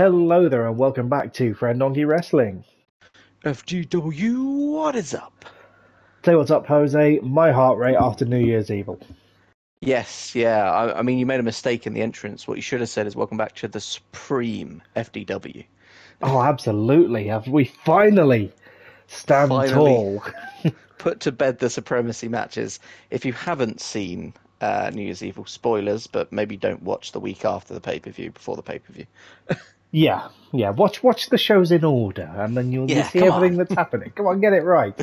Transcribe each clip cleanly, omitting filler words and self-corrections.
Hello there and welcome back to Friend Donkey Wrestling. FDW, what is up? Tell you what's up, Jose. My heart rate after New Year's Evil. Yes, yeah. I mean, you made a mistake in the entrance. What you should have said is welcome back to the Supreme FDW. Oh, absolutely. Have we finally stand tall? Put to bed the supremacy matches. If you haven't seen New Year's Evil, spoilers, but maybe don't watch the week after the pay-per-view, before the pay-per-view. Yeah. Watch the shows in order, and then you'll see everything that's happening. Come on, get it right.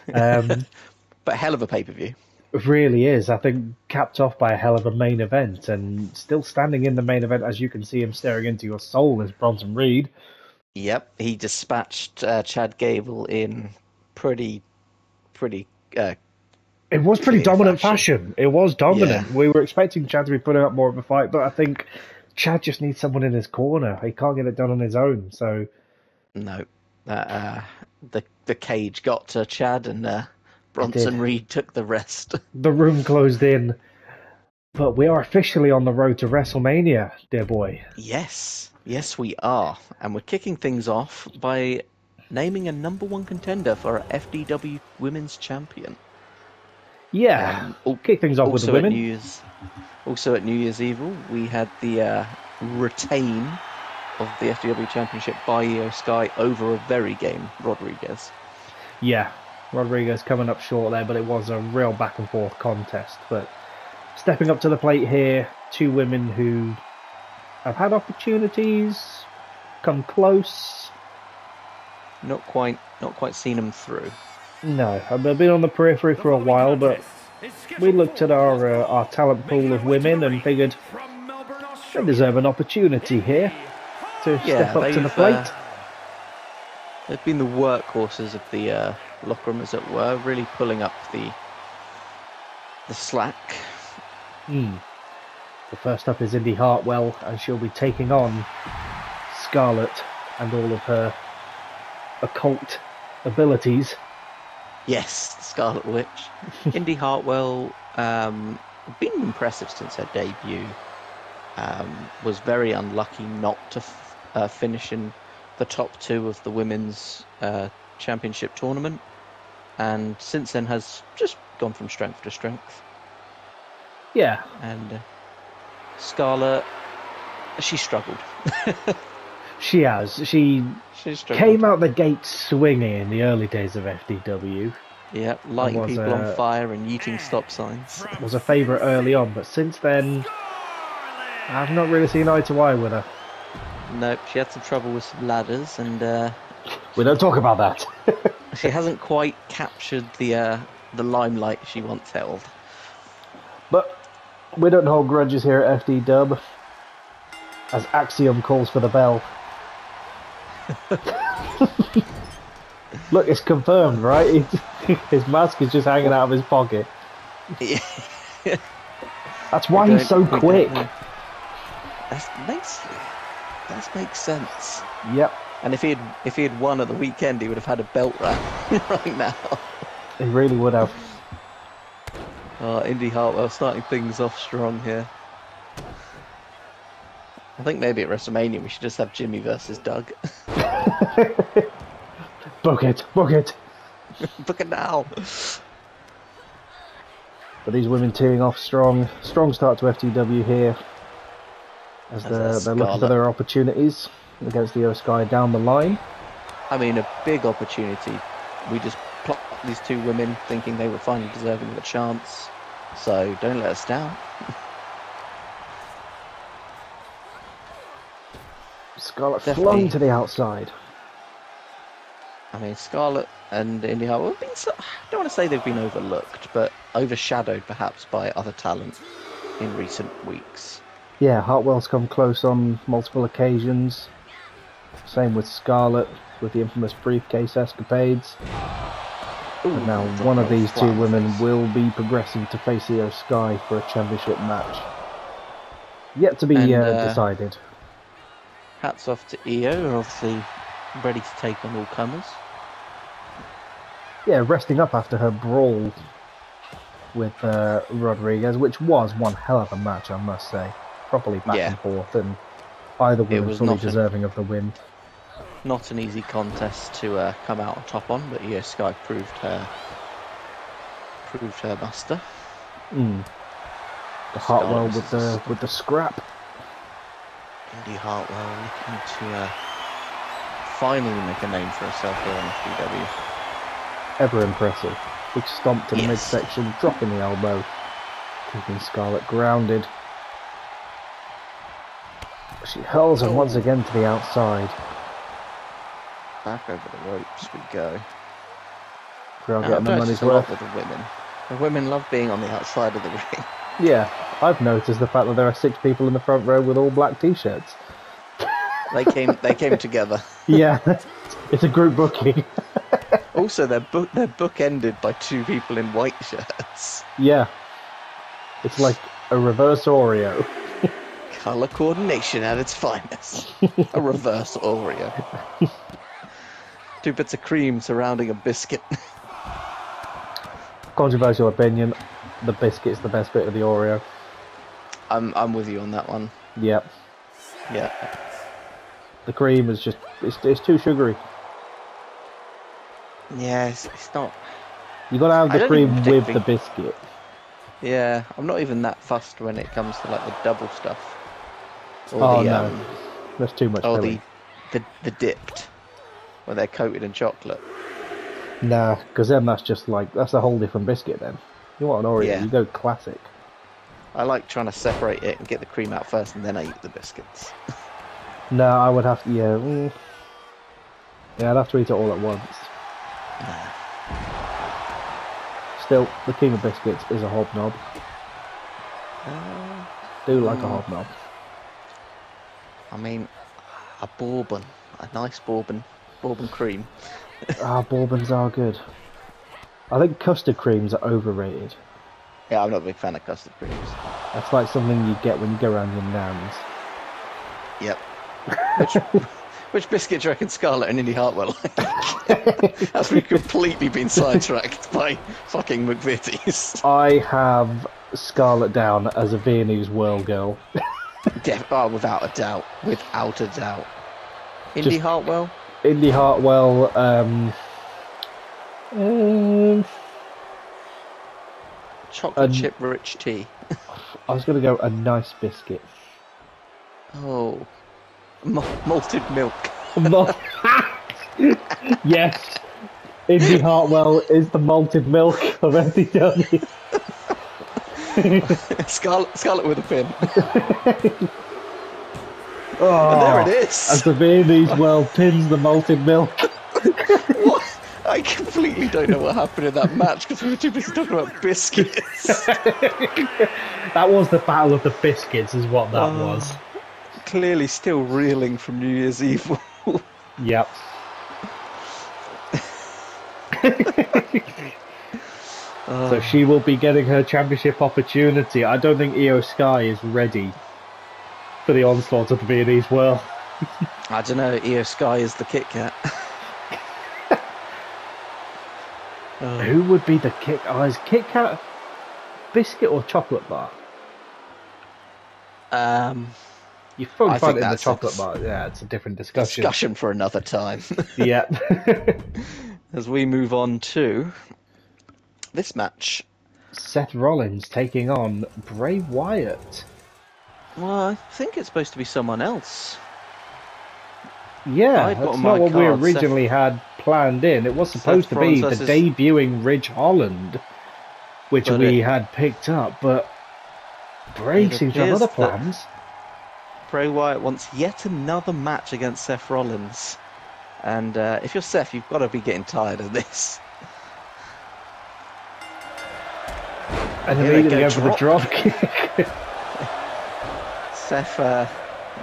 But hell of a pay-per-view. It really is. I think capped off by a hell of a main event, and still standing in the main event, as you can see him staring into your soul, is Bronson Reed. Yep, he dispatched Chad Gable in pretty. It was pretty dominant fashion. It was dominant. Yeah. We were expecting Chad to be putting up more of a fight, but I think Chad just needs someone in his corner. He can't get it done on his own. So no, the cage got to Chad, and Bronson Reed took the rest. The room closed in. But we are officially on the road to WrestleMania, dear boy. Yes, we are, and we're kicking things off by naming a #1 contender for our FDW Women's Champion. Yeah, kick things off with the women. Also at New Year's Evil, we had the retain of the FDW Championship by Io Sky over a very game Rodriguez. Yeah, Rodriguez coming up short there, but it was a real back and forth contest. But stepping up to the plate here, two women who have had opportunities, come close. Not quite seen them through. No, they've been on the periphery for a while, but we looked at our talent pool of women and figured they deserve an opportunity here to step up to the plate. They've been the workhorses of the locker room, as it were, really pulling up the slack. The first up is Indy Hartwell, and she'll be taking on Scarlett and all of her occult abilities. Yes, Scarlet Witch. Indy Hartwell, been impressive since her debut. Was very unlucky not to finish in the top 2 of the women's championship tournament, and since then has just gone from strength to strength. Yeah. And Scarlett, she struggled. She has. She came out the gate swinging in the early days of FDW. Yeah, lighting people on fire and yeeting stop signs. Was a favourite early on, but since then, I've not really seen eye to eye with her. Nope, she had some trouble with some ladders, and we don't talk about that. She hasn't quite captured the limelight she once held. But we don't hold grudges here at FDW, as Axiom calls for the bell. Look, it's confirmed, right? His mask is just hanging out of his pocket. Yeah. That's why he's so quick. That makes sense. Yep. And if he had won at the weekend, he would have had a belt wrap right now. He really would have. Indy Hartwell starting things off strong here. I think maybe at WrestleMania we should just have Jimmy versus Doug. Book it. Book it now. But these women teeing off strong start to FTW here, as they're looking for their opportunities against the Io Sky down the line. I mean, a big opportunity. We just plopped these two women thinking they were finally deserving of a chance. So don't let us down. Scarlett flung to the outside. I mean, Scarlett and Indy Hartwell have been I don't want to say they've been overlooked, but overshadowed perhaps by other talent in recent weeks. Yeah, Hartwell's come close on multiple occasions. Same with Scarlett, with the infamous briefcase escapades. And now one of these two women will be progressing to face Io Sky for a championship match. Yet to be decided. Hats off to Io, obviously ready to take on all comers. Yeah, resting up after her brawl with Rodriguez, which was one hell of a match, I must say. Properly back and forth, and Either It woman was fully not deserving of the win. not an easy contest to come out on top on, but yeah, Sky proved her muster. The Hartwell with the scrap. Indy Hartwell looking to finally make a name for herself here on FDW. Ever impressive. Big stomp to the Yes. midsection, dropping the elbow, keeping Scarlett grounded. She hurls him once again to the outside. Back over the ropes we go. Girl I've getting the noticed money's a lot worth. with the women. The women love being on the outside of the ring. Yeah, I've noticed the fact that there are 6 people in the front row with all black t-shirts. They came together. Yeah, it's a group booking. Also, they're bookended by 2 people in white shirts. Yeah, it's like a reverse Oreo. Colour coordination at its finest. A reverse Oreo. 2 bits of cream surrounding a biscuit. Controversial opinion, the biscuit's the best bit of the Oreo. I'm with you on that one. Yep. Yeah. The cream is just, it's too sugary. Yeah, it's not... You gotta have I the don't cream even with the particularly- biscuit. Yeah, I'm not even that fussed when it comes to like the double stuff. Or Oh the, no, that's too much or filling. the dipped, where they're coated in chocolate. Nah, because then that's a whole different biscuit then. You want an Oreo, Yeah. you go classic. I like trying to separate it and get the cream out first, and then I eat the biscuits. No, I would have to, yeah, yeah, I'd have to eat it all at once. Still, the king of biscuits is a hobnob. Do like a hobnob. I mean, a bourbon, a nice bourbon cream. Bourbons are good. I think custard creams are overrated. Yeah, I'm not a big fan of custard creams. That's like something you get when you go around your nans. Yep. Which biscuit do you reckon Scarlett and Indy Hartwell like? As we've completely been sidetracked by fucking McVitie's. I have Scarlett down as a Viennese whirl girl. Without a doubt. Without a doubt. Indy Just- Hartwell? Indy Hartwell, Chocolate chip rich tea. I was going to go a nice biscuit. Oh. Malted milk. Yes, Indy Hartwell is the malted milk of FDW. Scarlett with a pin. Oh, And there it as is. the Viennese world pins the malted milk. What? I completely don't know what happened in that match because we were too busy talking about biscuits. That was the battle of the biscuits, is what that was. Clearly still reeling from New Year's Eve. Yep. So she will be getting her championship opportunity. I don't think Io Sky is ready for the onslaught of the Viennese world. I don't know, Io Sky is the Kit Kat. Who would be the Kit? Is Kit Kat biscuit or chocolate bar? You probably I find think it in the that's chocolate bar. Yeah, it's a different discussion. Discussion for another time. Yeah. As we move on to this match. Seth Rollins taking on Bray Wyatt. Well, I think it's supposed to be someone else. Yeah, I've got that's on not my what we card, originally had planned in. It was supposed to be Rollins the versus- debuting Ridge Holland, which But we it- had picked up, but Bray It seems to have appears other that- plans. Bray Wyatt wants yet another match against Seth Rollins. And if you're Seth, you've got to be getting tired of this. And Here they immediately go, go for the drop kick. Seth,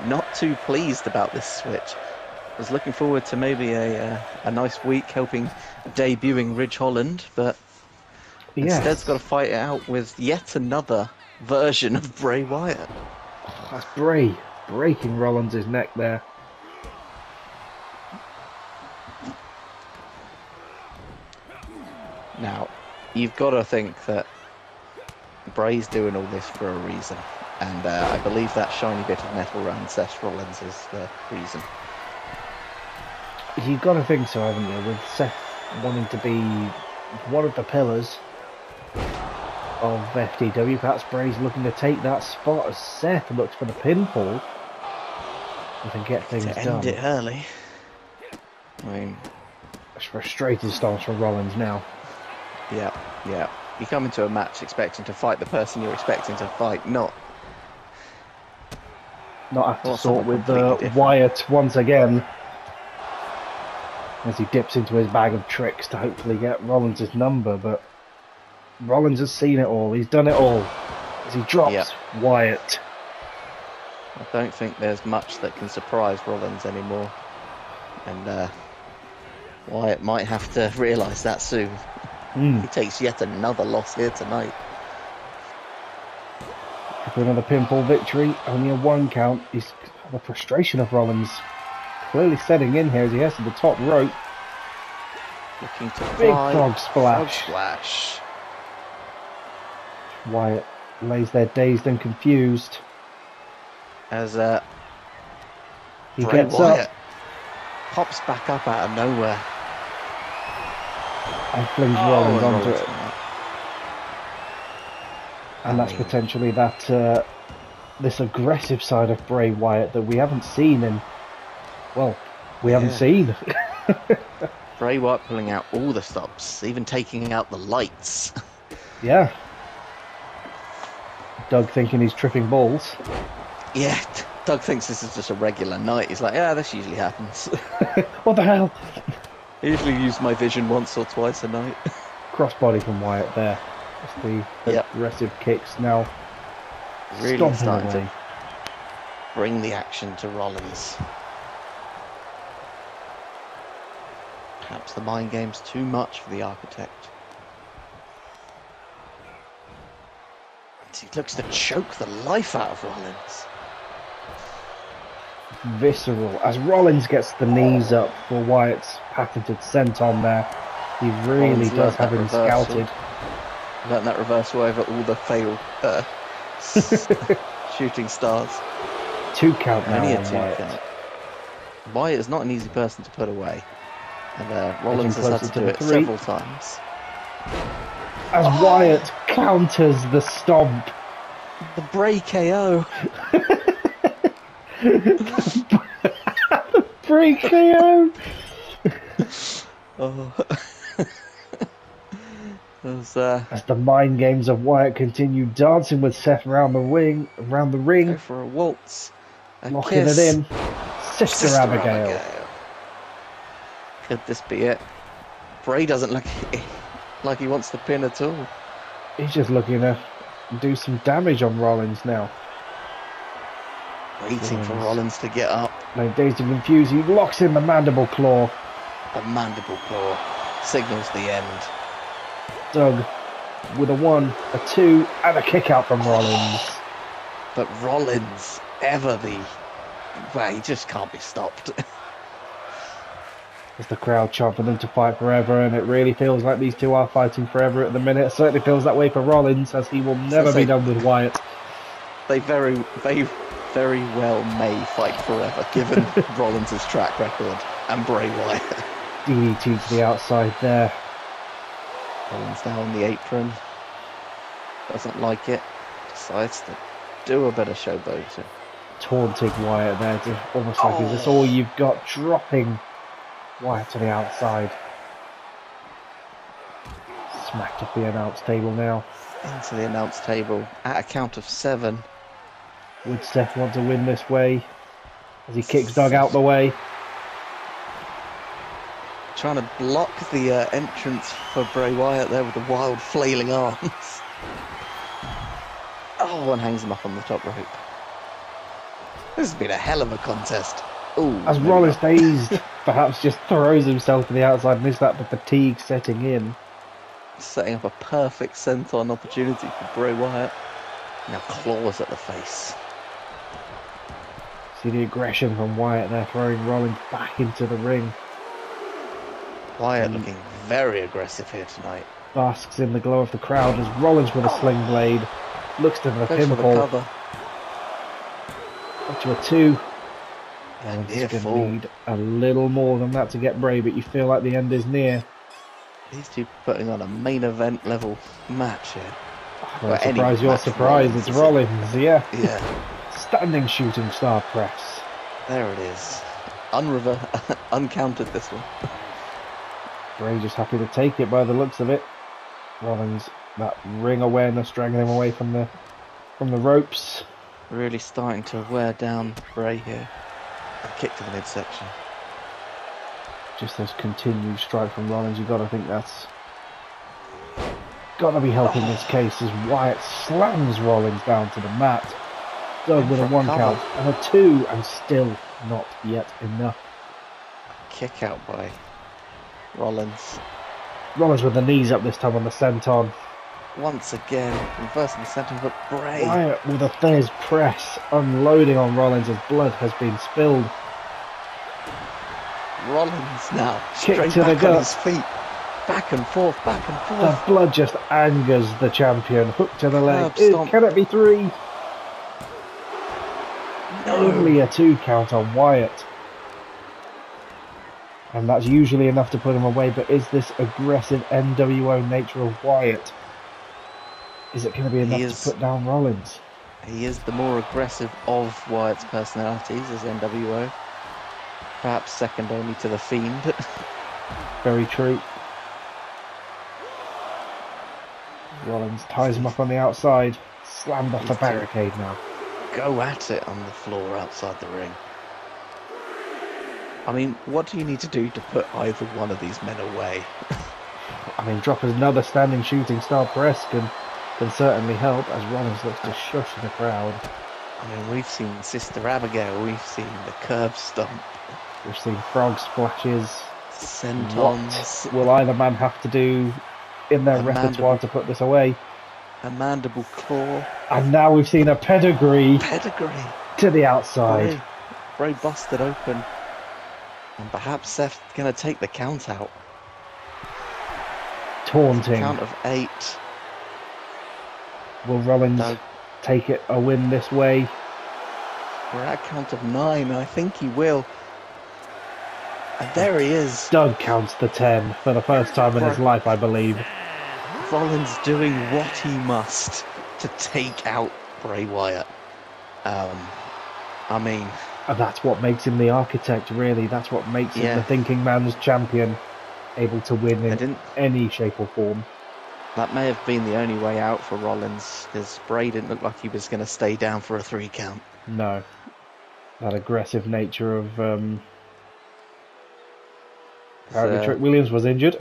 not too pleased about this switch. Was looking forward to maybe a nice week helping debuting Ridge Holland, but instead's got to fight it out with yet another version of Bray Wyatt. That's Bray breaking Rollins' neck there. Now, you've got to think that Bray's doing all this for a reason. And I believe that shiny bit of metal around Seth Rollins is the reason. You've got to think so, haven't you? With Seth wanting to be one of the pillars of FDW, perhaps Bray's looking to take that spot as Seth looks for the pinfall and get things to done. end it early. I mean, it's frustrating stance from Rollins now. Yeah. You come into a match expecting to fight the person you're expecting to fight, not have to Well, sort someone with completely different. Wyatt once again as he dips into his bag of tricks to hopefully get Rollins' number, but Rollins has seen it all, he's done it all as he drops Wyatt. I don't think there's much that can surprise Rollins anymore, and Wyatt might have to realise that soon. He takes yet another loss here tonight. For another pinfall victory, only a 1 count. The frustration of Rollins clearly setting in here as he heads to the top rope. Looking to Big fly. frog splash. Frog splash. Wyatt lays there dazed and confused. As He Bray gets Wyatt up pops back up out of nowhere. and flings Rollins and onto Rollins it. went up. And that's potentially that this aggressive side of Bray Wyatt that we haven't seen in, well, we haven't seen. Bray Wyatt pulling out all the stops, even taking out the lights. Yeah. Doug thinking he's tripping balls. Yeah, Doug thinks this is just a regular night. He's like, yeah, this usually happens. What the hell? I usually use my vision once or twice a night. Crossbody from Wyatt there. It's the aggressive kicks now. Really stomping starting away. to bring the action to Rollins. Perhaps the mind game's too much for the architect. He looks to choke the life out of Rollins. Visceral. As Rollins gets the knees up for Wyatt's patented senton there, he really Rollins does learnt have that him reversal. scouted. Learned that reversal over all the failed shooting stars. 2 count now Only a on 2 Wyatt. count. Wyatt is not an easy person to put away. And Rollins has Getting had closer to to do the it 3. several times. As Wyatt counters the stomp. The Bray KO. Bray KO. Oh. There's, As the mind games of Wyatt continue dancing with Seth around the ring, go for a waltz. A locking kiss. it in. Sister Abigail. Could this be it? Bray doesn't look like he wants to pin at all. He's just looking to do some damage on Rollins now. Waiting for Rollins to get up. Now dazed and confused, he locks in the mandible claw. The mandible claw signals the end. Doug with a 1, a 2, and a kick out from Rollins. But Rollins, ever the... Well, he just can't be stopped. As the crowd chant for them to fight forever, and it really feels like these two are fighting forever at the minute. It certainly feels that way for Rollins, as he will never be done with Wyatt. They very well may fight forever, given Rollins' track record and Bray Wyatt. DDT to the outside there. Rollins now on the apron. Doesn't like it. Decides to do a bit of showboating. Taunting Wyatt there, almost like, is this all you've got? Dropping Wyatt to the outside. Smacked off the announce table now. Into the announce table at a count of 7. Would Seth want to win this way? As he kicks Doug out the way. Trying to block the entrance for Bray Wyatt there with the wild flailing arms. Oh, and hangs him up on the top rope. This has been a hell of a contest. Ooh, As Rollins, dazed, perhaps just throws himself to the outside, and is that the fatigue setting in? Setting up a perfect senton opportunity for Bray Wyatt. Now claws at the face. See the aggression from Wyatt there, throwing Rollins back into the ring. Wyatt looking very aggressive here tonight. Basks in the glow of the crowd as Rollins with a sling blade looks to the Goes for the pinfall. cover. Up to a 2. And It's near going to fall. need a little more than that to get Bray, but you feel like the end is near. These two putting on a main event level match here. I'm surprised you're surprised. It's Rollins, yeah. Yeah. Standing shooting star press. There it is. Uncounted this one. Bray just happy to take it by the looks of it. Rollins, that ring awareness dragging him away from the ropes. Really starting to wear down Bray here. A kick to the midsection. Just those continued strikes from Rollins, you've got to think that's got to be helping this case as Wyatt slams Rollins down to the mat. Doug with a 1 count and a 2, and still not yet enough. Kick out by Rollins. Rollins with the knees up this time on the senton. Once again, reversing the senton, but Bray. Wyatt with a Thesz press, unloading on Rollins as blood has been spilled. Rollins now Kick straight to back the on gut. his feet. Back and forth, back and The forth. blood just angers the champion. Hook to the leg. Curb stomp. Can it be 3? No. Only a 2 count on Wyatt. And that's usually enough to put him away, but is this aggressive NWO nature of Wyatt? Is it going to be enough to put down Rollins? He is the more aggressive of Wyatt's personalities as NWO. Perhaps second only to The Fiend. Very true. Rollins ties him up on the outside. Slammed off the barricade now. Go at it on the floor outside the ring. I mean, what do you need to do to put either one of these men away? I mean, drop another standing shooting star press can certainly help as Rollins looks to shush the crowd. I mean, we've seen Sister Abigail, we've seen the curb stomp. We've seen frog splashes. Sentons. What will either man have to do in their repertoire to put this away? A mandible claw. And now we've seen a pedigree. Pedigree. To the outside. Bray busted open. And perhaps Seth's going to take the count out. Taunting. Count of 8. Will Rollins take it a win this way? We're at count of 9. I think he will. And there he is. Doug counts the 10 for the first time in his life, I believe. Rollins doing what he must to take out Bray Wyatt. I mean... And that's what makes him the architect, really. That's what makes him the thinking man's champion, able to win in any shape or form. That may have been the only way out for Rollins, because Bray didn't look like he was going to stay down for a 3 count. No. That aggressive nature of... Apparently Trick Williams was injured.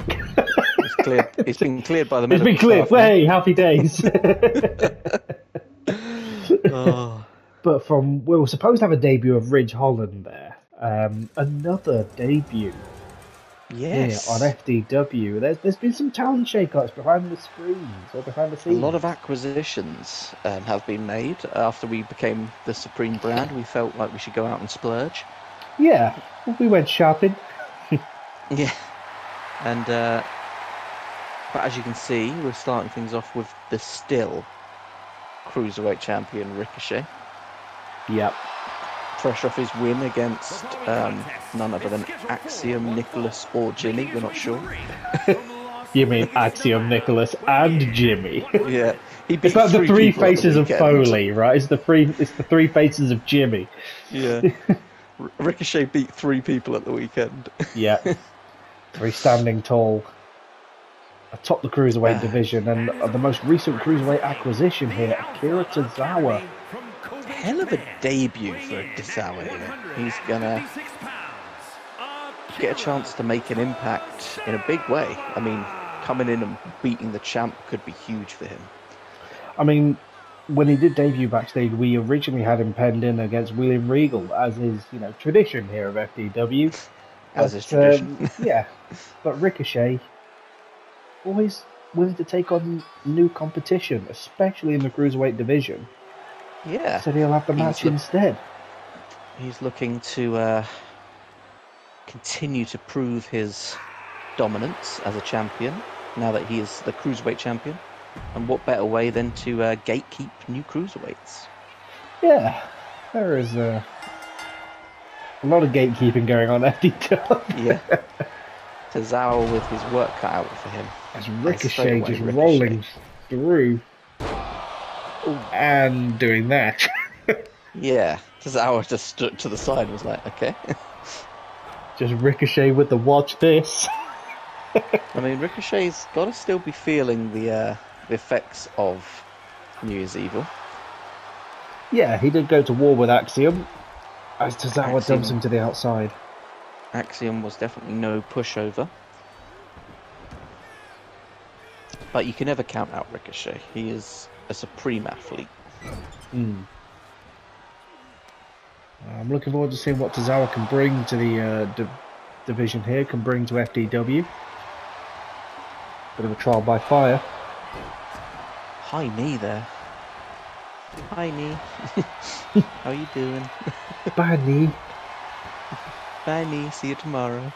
He's been cleared by the medical He's been cleared. Hey, happy days. But we were supposed to have a debut of Ridge Holland there. Another debut. Yes. Here on FDW. There's been some talent shake-ups behind the screens or behind the scenes. A lot of acquisitions have been made. After we became the Supreme brand, we felt like we should go out and splurge. Yeah, we went shopping. Yeah. And but as you can see, we're starting things off with the still Cruiserweight champion Ricochet. Yep. Fresh off his win against none other than Axiom, Nicholas or Jimmy, we're not sure. You mean Axiom, Nicholas and Jimmy? Yeah. He beat it's like the 3 faces of Foley, right? It's the 3 faces of Jimmy. Yeah. Ricochet beat 3 people at the weekend. Yeah. 3 standing tall atop the Cruiserweight division, and the most recent Cruiserweight acquisition here, Akira Tozawa. Hell of a debut for Tozawa here. He's gonna get a chance to make an impact in a big way. I mean, coming in and beating the champ could be huge for him. I mean, when he did debut backstage, we originally had him penned in against William Regal, as is, tradition here of FDW. As is tradition. Yeah, but Ricochet, always willing to take on new competition, especially in the Cruiserweight division. Yeah. So he'll have the match instead. He's looking to continue to prove his dominance as a champion, now that he is the Cruiserweight champion. And what better way than to gatekeep new Cruiserweights? Yeah. There is a lot of gatekeeping going on, FDW. Yeah. Tozawa with his work cut out for him. As Ricochet just Ricochet. rolling through Ooh. and doing that. Yeah, Tozawa just stood to the side and was like, okay. Just Ricochet with the watch this. I mean, Ricochet's got to still be feeling the effects of New Year's Evil. Yeah, he did go to war with Axiom, as Tozawa Axiom. dumps him to the outside. Axiom was definitely no pushover. But you can never count out Ricochet. He is a supreme athlete. I'm looking forward to seeing what Tozawa can bring to the division here, can bring to FDW. Bit of a trial by fire. High knee there. Hi, knee. How you doing? Bye, knee. Bye, knee. See you tomorrow.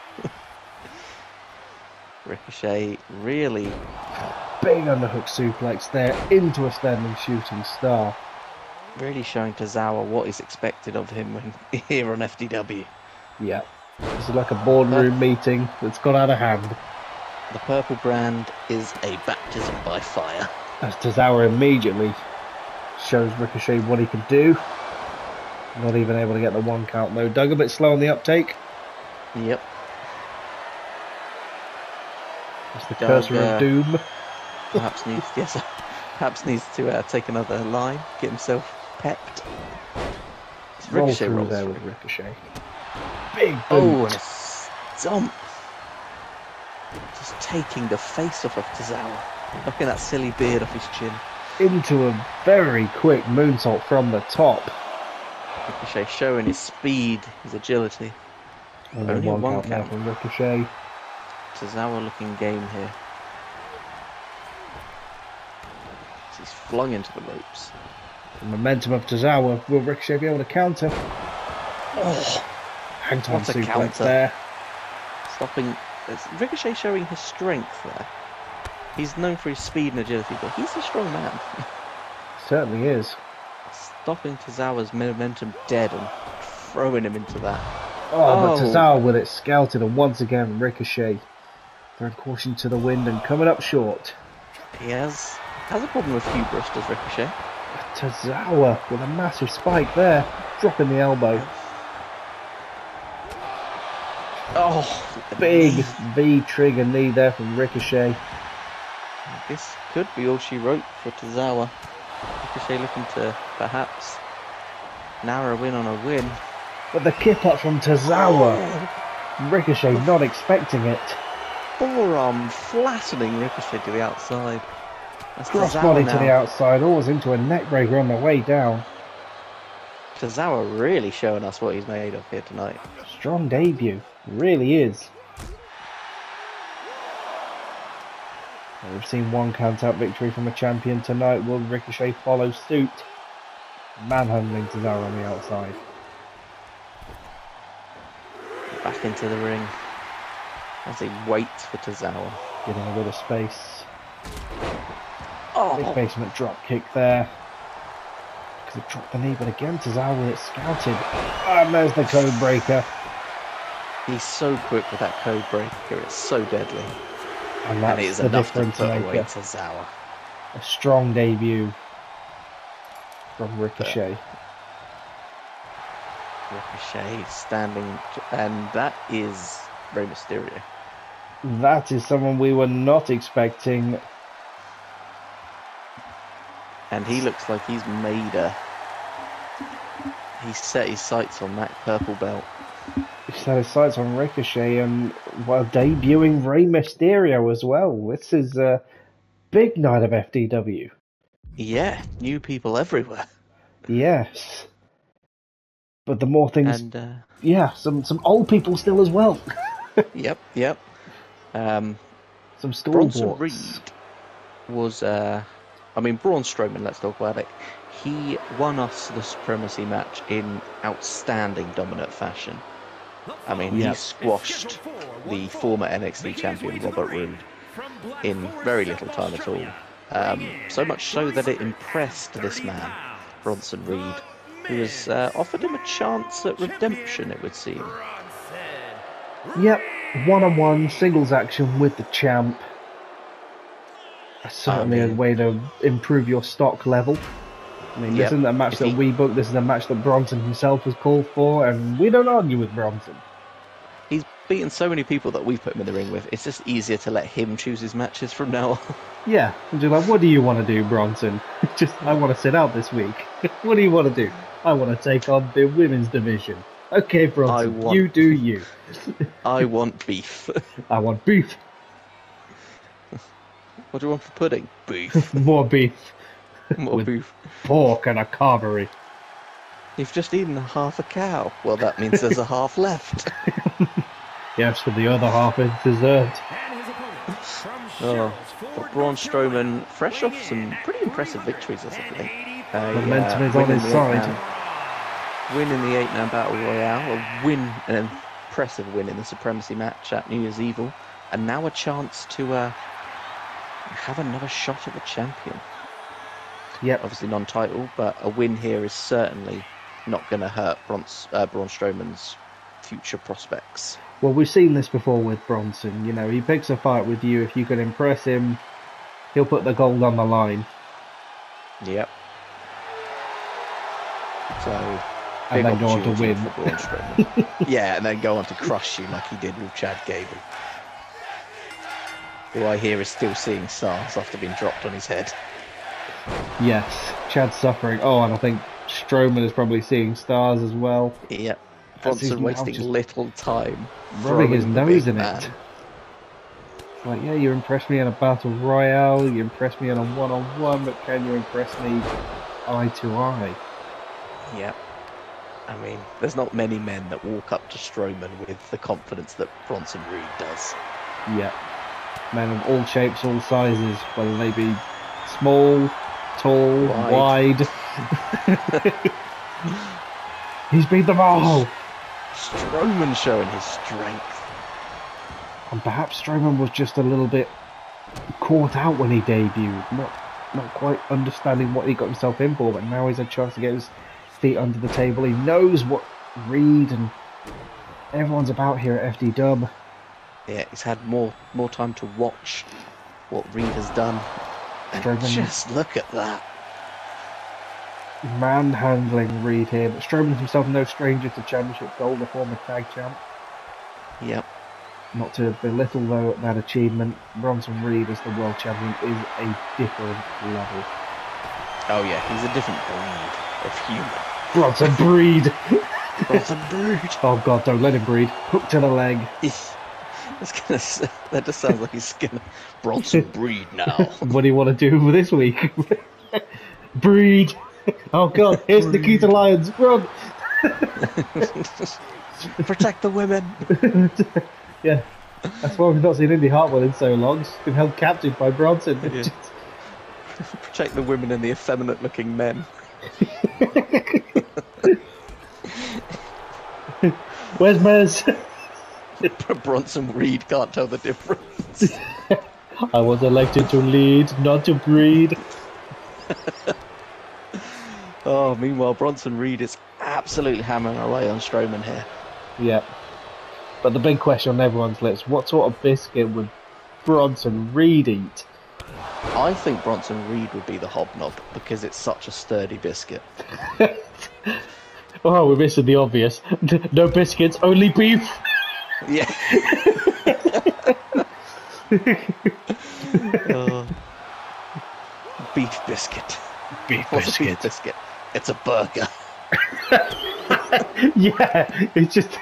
Ricochet really... Big underhook suplex there into a standing shooting star. really showing Tozawa what is expected of him when here on FDW. Yeah. This is like a boardroom meeting that's got out of hand. The purple brand is a baptism by fire. As Tozawa immediately shows Ricochet what he can do. Not even able to get the 1 count though. Doug a bit slow on the uptake. Yep. That's the cursor of doom. Perhaps needs to take another line, get himself pepped. Ricochet rolls there with Ricochet. Big boot. Oh, and a stomp. Just taking the face off of Tozawa. Knocking that silly beard off his chin. Into a very quick moonsault from the top. Ricochet showing his speed, his agility. Only one count from Ricochet. Tozawa looking game here. He's flung into the ropes. The momentum of Tozawa. Will Ricochet be able to counter? Oh, hang time suplex there. Stopping. Ricochet showing his strength there. He's known for his speed and agility, but he's a strong man. Certainly is. Stopping Tozawa's momentum dead and throwing him into that. Oh, but Tozawa with it scouted, and once again Ricochet throwing caution to the wind and coming up short. He has a problem with hubris, does Ricochet? Tozawa with a massive spike there, dropping the elbow. Oh, big V trigger knee there from Ricochet. This could be all she wrote for Tozawa. Ricochet looking to perhaps narrow in on a win. But the kip up from Tozawa. Ricochet not expecting it. Forearm flattening Ricochet to the outside. Crossbody to the outside, always into a neckbreaker on the way down. Tozawa really showing us what he's made of here tonight. Strong debut, really is. We've seen 1 count out victory from a champion tonight. Will Ricochet follow suit? Manhandling Tozawa on the outside. Back into the ring as he waits for Tozawa. Getting a bit of space. Oh. Big basement drop kick there. Because it dropped the knee, but again Tozawa with it scouted. And there's the code breaker. He's so quick with that code breaker, it's so deadly. And that's it's the enough difference to put away maker. Tozawa. A strong debut from Ricochet. Ricochet standing, and that is Rey Mysterio. That is someone we were not expecting. And he looks like he's set his sights on that purple belt. He set his sights on Ricochet and while debuting Rey Mysterio as well. This is a big night of FDW. Yeah, new people everywhere. Yes. But the more things... And, yeah, some old people still as well. Yep. Some stalwarts. Bronson Reed was... Braun Strowman, let's talk about it. He won us the Supremacy match in outstanding dominant fashion. He squashed the former NXT champion Robert Roode in very little time at all. So much so that it impressed this man, Bronson Reed, who has offered him a chance at redemption, it would seem. Yep, one-on-one singles action with the champ. That's certainly a way to improve your stock level. I mean, this isn't a match that we booked, this is a match that Bronson himself has called for, and we don't argue with Bronson. He's beaten so many people that we've put him in the ring with, it's just easier to let him choose his matches from now on. Yeah, and you're like, what do you want to do, Bronson? I want to sit out this week. What do you want to do? I want to take on the women's division. Okay, Bronson, you do you. I want beef. I want beef. What do you want for pudding? Beef. More beef. More beef. Pork and a carvery. You've just eaten half a cow. Well, that means there's a half left. Yes, but the other half is dessert. But Braun Strowman, fresh off some pretty impressive victories, I think. Momentum is on his side. Win in the 8-man Battle Royale, an impressive win in the Supremacy match at New Year's Evil, and now a chance to have another shot at the champion. Yep. Obviously non-title, but a win here is certainly not going to hurt Braun Strowman's future prospects. Well, we've seen this before with Bronson. You know, he picks a fight with you. If you can impress him, he'll put the gold on the line. Yep. So, and then go on to win. Yeah, and then go on to crush you like he did with Chad Gable, who I hear is still seeing stars after being dropped on his head. Yes, Chad's suffering. Oh, and I think Strowman is probably seeing stars as well. Yep. Bronson wasting little time. Rubbing his nose in it. Like, yeah, you impressed me in a battle royale, you impressed me in a one-on-one, but can you impress me eye to eye? Yep. I mean, there's not many men that walk up to Strowman with the confidence that Bronson Reed does. Yep. Men of all shapes, all sizes, whether they be small, tall, wide. He's beat them all! Strowman showing his strength. And perhaps Strowman was just a little bit caught out when he debuted, not quite understanding what he got himself in for, but now he's a chance to get his feet under the table. He knows what Reed and everyone's about here at FDW. Yeah, he's had more time to watch what Reed has done. And just look at that. Manhandling Reed here, but Strowman's himself no stranger to championship gold, the former tag champ. Yep. Not to belittle though that achievement, Bronson Reed as the world champion is a different level. Oh yeah, he's a different breed of human. Bronson Breed! Bronson Breed! Oh god, don't let him breed. Hook to the leg. That just sounds like he's gonna Bronson Breed now. What do you want to do this week? Breed! Oh god, here's Nikita Lyons, run! Protect the women! Yeah, that's why we've not seen Indy Hartwell in so long. She's been held captive by Bronson. Yeah. Protect the women and the effeminate looking men. Where's Mez? Bronson Reed can't tell the difference. I was elected to lead, not to breed. Oh, meanwhile, Bronson Reed is absolutely hammering away on Strowman here. Yeah. But the big question on everyone's lips, what sort of biscuit would Bronson Reed eat? I think Bronson Reed would be the hobnob because it's such a sturdy biscuit. Oh, we're missing the obvious. No biscuits, only beef. Yeah. Beef biscuit. Beef What's biscuit. a beef biscuit? It's a burger. Yeah, it's just...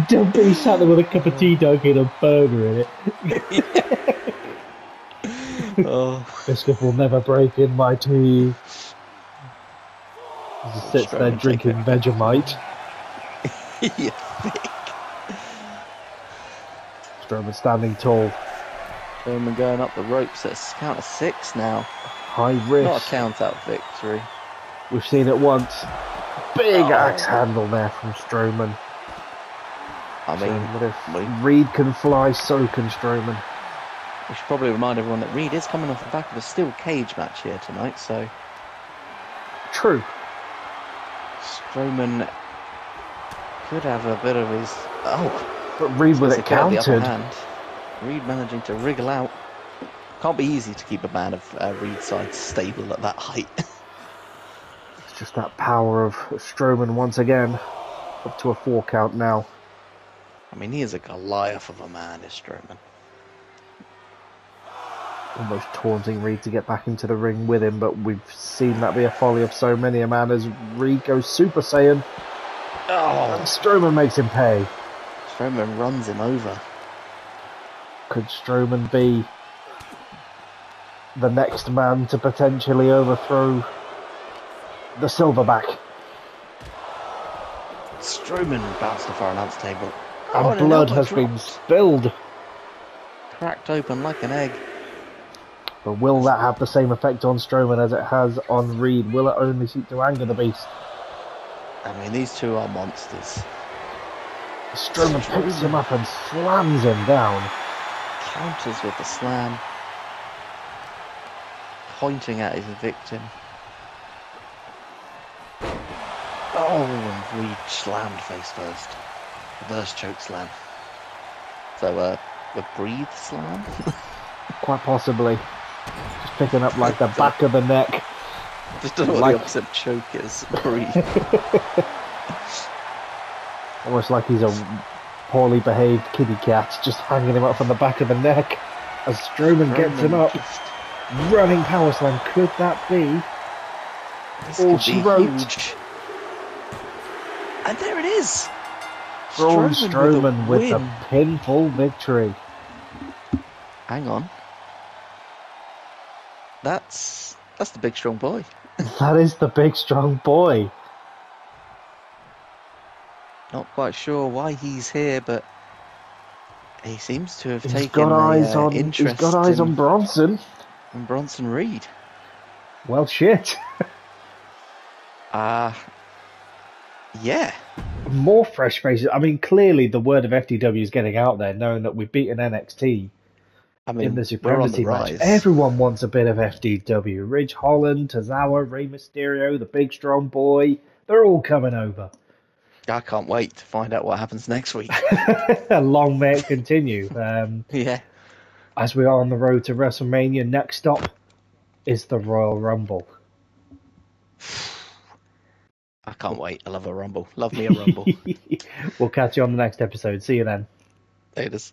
Don't be sat there with a cup of tea dunking and a burger in it. Oh. Biscuit will never break in my tea. He just sits there drinking Vegemite. You think? Strowman standing tall. Strowman going up the ropes at a count of 6 now. High risk. Not a count-out victory. We've seen it once. Big axe handle there from Strowman. I mean, what if Reed can fly, so can Strowman. We should probably remind everyone that Reed is coming off the back of a steel cage match here tonight, so... True. Strowman could have a bit of his... Oh! But Reed with it countered. Reed managing to wriggle out. Can't be easy to keep a man of Reed's size stable at that height. It's just that power of Strowman once again. Up to a 4 count now. I mean, he is a Goliath of a man, is Strowman. Almost taunting Reed to get back into the ring with him, but we've seen that be a folly of so many a man as Reed goes Super Saiyan. Oh! And Strowman makes him pay. Strowman runs him over. Could Strowman be the next man to potentially overthrow the Silverback? Strowman bounced off our announce table. And blood has been spilled. Cracked open like an egg. But will that have the same effect on Strowman as it has on Reed? Will it only seek to anger the beast? I mean, these two are monsters. Strowman picks him up and slams him down. Counters with the slam. Pointing at his victim. Oh, and Reed slammed face first. Reverse choke slam. So, a breathe slam? Quite possibly. Just picking up like the back of the neck. Just don't know what the opposite of choke is. Breathe. Almost like he's a poorly behaved kitty cat, just hanging him up from the back of the neck as Strowman gets him up. Running power slam, could that be all she wrote? Huge. And there it is! Braun Strowman with the pinfall victory. Hang on. That's the big strong boy. That is the big strong boy. Not quite sure why he's here, but he seems to have He's got eyes on Bronson. And Bronson Reed. Well, shit. Yeah. More fresh faces. I mean, clearly the word of FDW is getting out there, knowing that we've beaten NXT in the Supremacy match. Everyone wants a bit of FDW. Ridge Holland, Tozawa, Rey Mysterio, the big strong boy. They're all coming over. I can't wait to find out what happens next week. Long may it continue. Yeah. As we are on the road to WrestleMania, next stop is the Royal Rumble. I can't wait. I love a Rumble. Love me a Rumble. We'll catch you on the next episode. See you then. Laters.